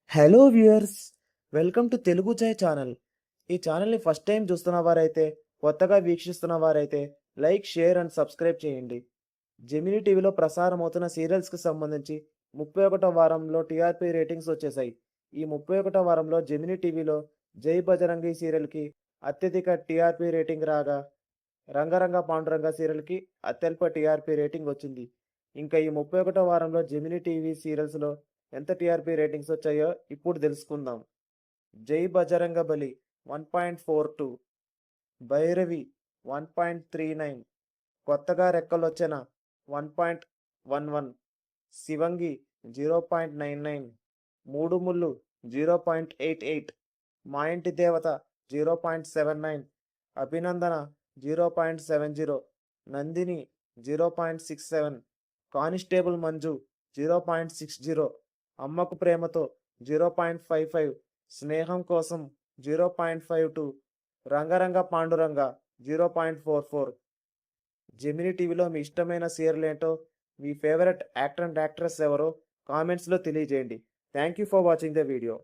Hello viewers, welcome to Telugu జై channel. ఈ ఛానల్ని ఫస్ట్ టైం చూస్తున్న వారైతే, కొత్తగా వీక్షిస్తున్న వారైతే లైక్, షేర్ అండ్ సబ్స్క్రైబ్ చేయండి. జెమినీ టీవీలో ప్రసారం అవుతున్న సీరియల్స్కి సంబంధించి 31వ వారంలో టీఆర్పీ రేటింగ్స్ వచ్చేసాయి. ఈ 31వ వారంలో జెమినీ టీవీలో జై బజరంగి సీరియల్కి అత్యధిక టీఆర్పీ రేటింగ్ రాగా, రంగరంగ పాండురంగ సీరియల్కి అత్యల్ప టీఆర్పీ రేటింగ్ వచ్చింది. ఇంకా ఈ 31వ వారంలో జెమినీ టీవీ సీరియల్స్లో ఎంత టీఆర్పీ రేటింగ్స్ వచ్చాయో ఇప్పుడు తెలుసుకుందాం. జై బజరంగ బలి 1.42, భైరవి 1.39, కొత్తగా రెక్కలొచ్చిన 1.11, శివంగి 0.99, మూడు ముళ్ళు 0.88, మా ఇంటి దేవత 0.79, అభినందన 0.70, నందిని 0.67, కానిస్టేబుల్ మంజు 0.60, అమ్మకు ప్రేమతో 0.55, స్నేహం కోసం 0.52, రంగరంగ పాండురంగ 0.44. జెమినీ టీవీలో మీ ఇష్టమైన సీరియల్ ఏంటో, మీ ఫేవరెట్ యాక్టర్ అండ్ యాక్ట్రెస్ ఎవరో కామెంట్స్లో తెలియజేయండి. Thank you for watching the video.